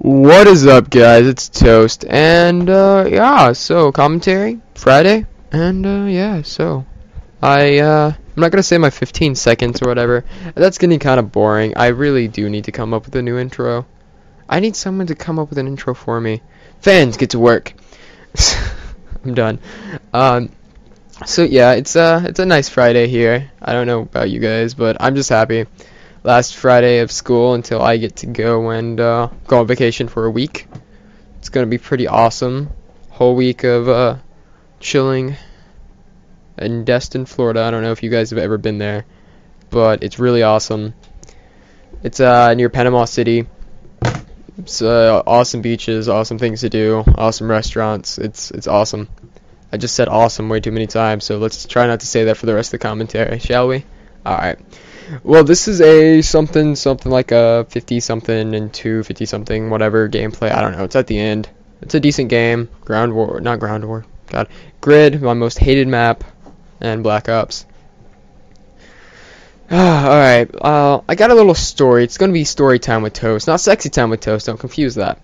What is up, guys? It's Toast, and yeah, so commentary Friday, and yeah, so I'm not gonna say my 15 seconds or whatever. That's getting kind of boring. I really do need to come up with a new intro. I need someone to come up with an intro for me. Fans, get to work. I'm done. So yeah, it's a nice Friday here. I don't know about you guys, but I'm just happy. Last Friday of school until I get to go and go on vacation for a week. It's gonna be pretty awesome. Whole week of chilling in Destin, Florida. I don't know if you guys have ever been there, but it's really awesome. It's near Panama City. It's awesome beaches, awesome things to do, awesome restaurants. It's awesome. I just said awesome way too many times, so let's try not to say that for the rest of the commentary, shall we? Alright. Well, this is a something like a 50-something into 50-something, whatever, gameplay. I don't know. It's at the end. It's a decent game. Not Ground War. God. Grid, my most hated map, and Black Ops. Alright, I got a little story. It's going to be story time with Toast. Not sexy time with Toast. Don't confuse that.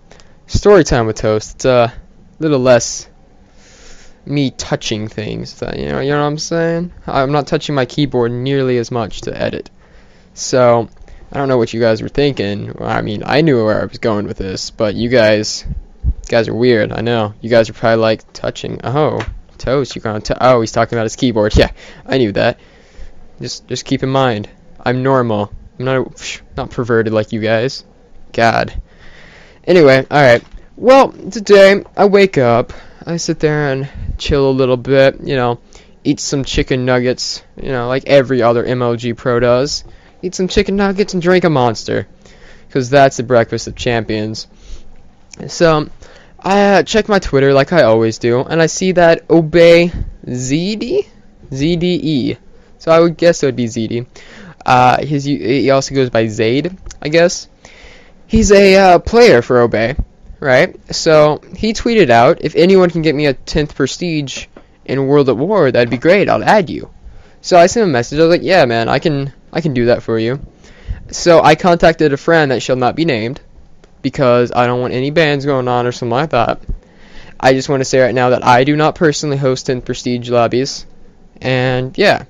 Story time with Toast. It's a little less me touching things. You know what I'm saying? I'm not touching my keyboard nearly as much to edit. So, I don't know what you guys were thinking. I mean, I knew where I was going with this, but you guys are weird. I know. You guys are probably like touching. Oh, Toast, you're gonna oh, he's talking about his keyboard. Yeah, I knew that. Just keep in mind, I'm normal. I'm not perverted like you guys. God. Anyway, alright. Well, today, I wake up, I sit there and chill a little bit, eat some chicken nuggets, like every other MLG pro does. Eat some chicken nuggets and drink a Monster, because that's the breakfast of champions. So, I check my Twitter like I always do, and I see that Obey ZDE. So I would guess it would be ZD. He also goes by Zaid, I guess. He's a player for Obey, right? So he tweeted out, if anyone can get me a 10th prestige in World at War, that'd be great. I'll add you. So I sent him a message. I was like, yeah, man, I can do that for you. So I contacted a friend that shall not be named, because I don't want any bans going on or something like that. I just want to say right now that I do not personally host 10th prestige lobbies. And yeah.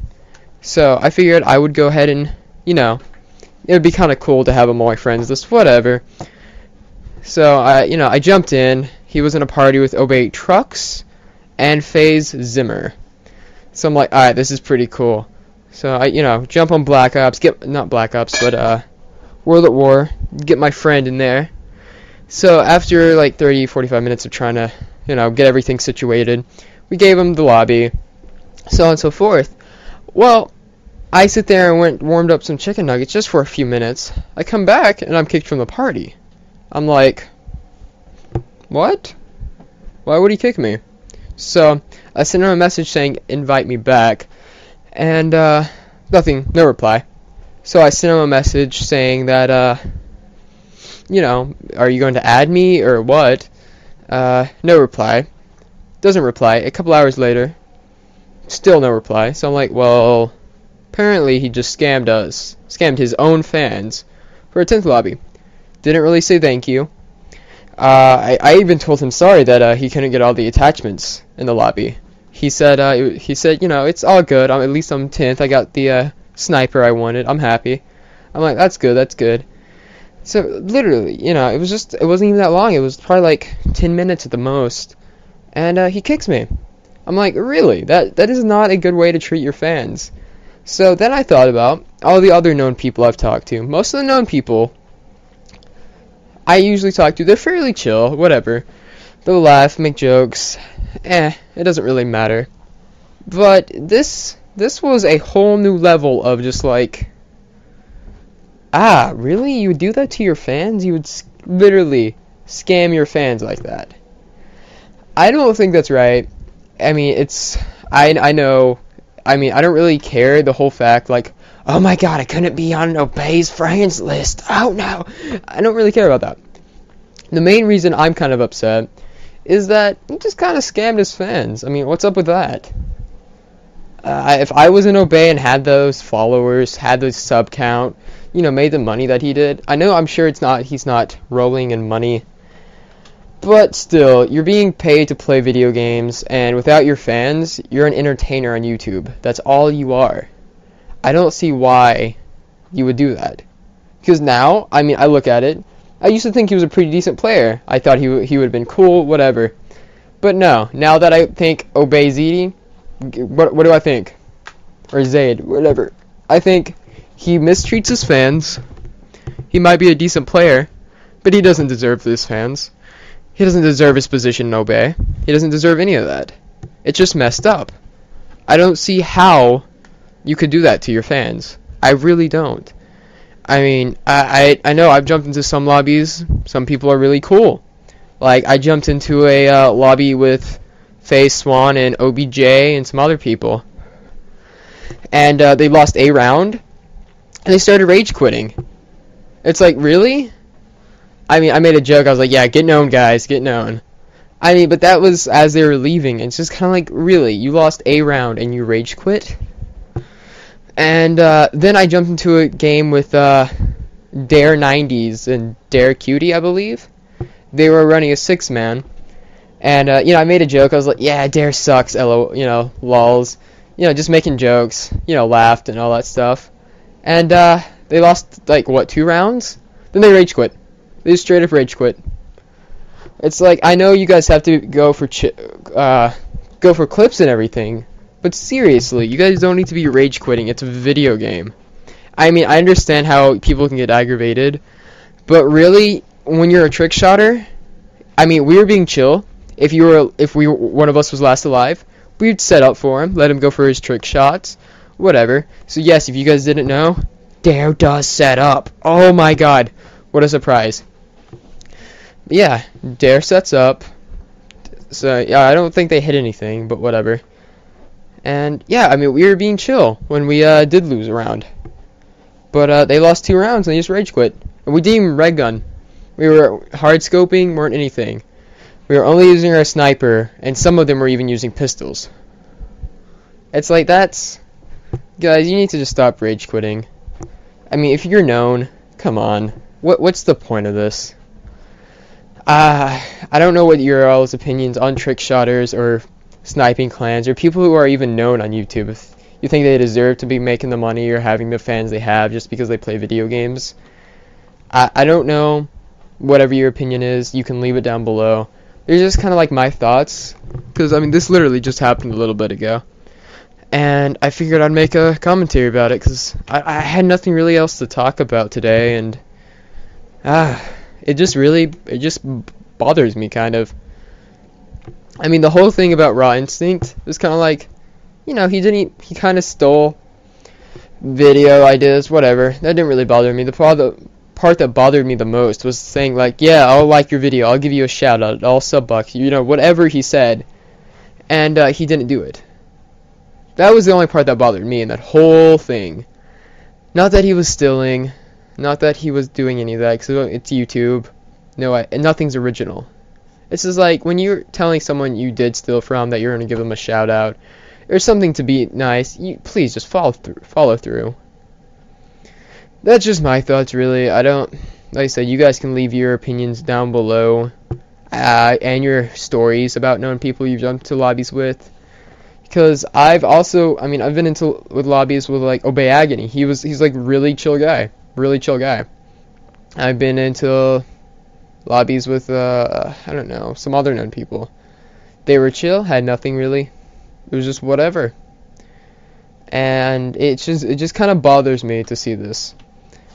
So I figured I would go ahead and, it would be kind of cool to have him on my friends list, whatever. So I jumped in. He was in a party with Obey Trucks and FaZe Zimmer. So I'm like, alright, this is pretty cool. So I, jump on Black Ops, not Black Ops, but World at War, get my friend in there. So after like 30, 45 minutes of trying to, get everything situated, we gave him the lobby, so on and so forth. Well, I sit there and warmed up some chicken nuggets just for a few minutes. I come back and I'm kicked from the party. I'm like, what? Why would he kick me? So I sent him a message saying, invite me back, and nothing, no reply. So I sent him a message saying that, are you going to add me or what? No reply. Doesn't reply. A couple hours later, still no reply. So I'm like, well, apparently he just scammed his own fans for a 10th lobby. Didn't really say thank you. I even told him sorry that he couldn't get all the attachments in the lobby. He said it's all good. At least I'm 10th. I got the sniper I wanted. I'm happy. I'm like, that's good. So literally, it wasn't even that long. It was probably like 10 minutes at the most, and he kicks me. I'm like, really? That is not a good way to treat your fans. So then I thought about all the other known people I've talked to. Most of the known people I usually talk to, they're fairly chill, whatever. They'll laugh, make jokes. It doesn't really matter. But this was a whole new level of just like, really? You would do that to your fans? You would literally scam your fans like that? I don't think that's right. I mean, I know. I mean, I don't really care the whole fact, like, oh my god, I couldn't be on Obey's friends list. Oh no. I don't really care about that. The main reason I'm kind of upset is that he just kind of scammed his fans. I mean, what's up with that? If I was in Obey and had those followers, had the sub count, made the money that he did, I'm sure he's not rolling in money But still, you're being paid to play video games, and without your fans, you're an entertainer on YouTube. That's all you are. I don't see why you would do that. Because now, I mean, I look at it, I used to think he was a pretty decent player. I thought he would have been cool, whatever. But no, now that I think Obey ZD, what do I think? Or Zaid, whatever. I think he mistreats his fans. He might be a decent player, but he doesn't deserve his fans. He doesn't deserve his position in Obey. He doesn't deserve any of that. It's just messed up. I don't see how you could do that to your fans. I really don't. I mean, I know I've jumped into some lobbies. Some people are really cool. Like, I jumped into a lobby with FaZe Swan and OBJ and some other people. And they lost a round, and they started rage quitting. It's like, really? I mean, I made a joke. I was like, yeah, get known, guys, get known. I mean, but that was as they were leaving. It's just kind of like, really? You lost a round and you rage quit? And then I jumped into a game with Dare 90s and Dare Cutie, I believe. They were running a 6-man. And, I made a joke. I was like, yeah, Dare sucks, lols. Just making jokes, laughed and all that stuff. And they lost, 2 rounds? Then they rage quit. They just straight up rage quit. It's like, I know you guys have to go for clips and everything, but seriously, you guys don't need to be rage quitting. It's a video game. I mean, I understand how people can get aggravated, but really, when you're a trick shotter, I mean, we were being chill. If one of us was last alive, we'd set up for him, let him go for his trick shots, whatever. So yes, if you guys didn't know, Dare does set up. Oh my god, what a surprise. Yeah, Dare sets up. So, yeah, I don't think they hit anything, but whatever. And, yeah, I mean, we were being chill when we did lose a round. But they lost 2 rounds and they just rage quit. And we didn't even red gun. We were hard scoping, weren't anything. We were only using our sniper, and some of them were even using pistols. It's like, guys, you need to just stop rage quitting. I mean, if you're known, come on. What's the point of this? I don't know what your all's opinions on trick shotters or sniping clans or people who are even known on YouTube. If you think they deserve to be making the money or having the fans they have just because they play video games. I don't know. Whatever your opinion is, you can leave it down below. They're just kind of like my thoughts. Because, I mean, this literally just happened a little bit ago. And I figured I'd make a commentary about it because I had nothing really else to talk about today. And, it just bothers me, kind of. I mean, the whole thing about Raw Instinct is kind of like, he kind of stole video ideas, whatever. That didn't really bother me. The part that bothered me the most was saying, like, yeah, I'll like your video, I'll give you a shout out, I'll sub-buck, whatever he said. And he didn't do it. That was the only part that bothered me in that whole thing. Not that he was stealing, not that he was doing any of that, because it's YouTube. No, nothing's original. It's just like, when you're telling someone you did steal from, that you're going to give them a shout out, or something to be nice, please just follow through. That's just my thoughts, really. Like I said, you guys can leave your opinions down below, and your stories about known people you've jumped to lobbies with. Because I've been with lobbies with, like, Obey Agony. He's like, really chill guy. I've been into lobbies with, I don't know, some other known people. They were chill, had nothing really. It was just whatever. And it just kind of bothers me to see this.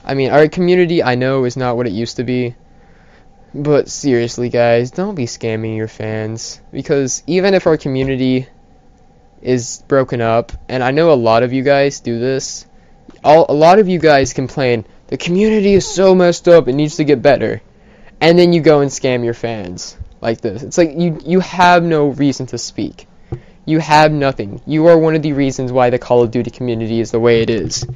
I mean, our community, I know, is not what it used to be. But seriously, guys, don't be scamming your fans. Because even if our community is broken up, and I know a lot of you guys do this, a lot of you guys complain, the community is so messed up, it needs to get better. And then you go and scam your fans like this. It's like you have no reason to speak. You have nothing. You are one of the reasons why the Call of Duty community is the way it is.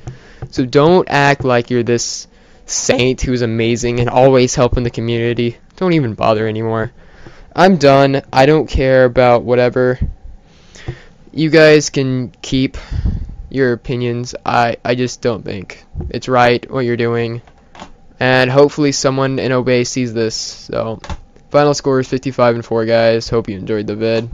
So don't act like you're this saint who's amazing and always helping the community. Don't even bother anymore. I'm done. I don't care about whatever. You guys can keep your opinions. I just don't think it's right what you're doing. And hopefully someone in Obey sees this. So, Final score is 55-4, guys. Hope you enjoyed the vid.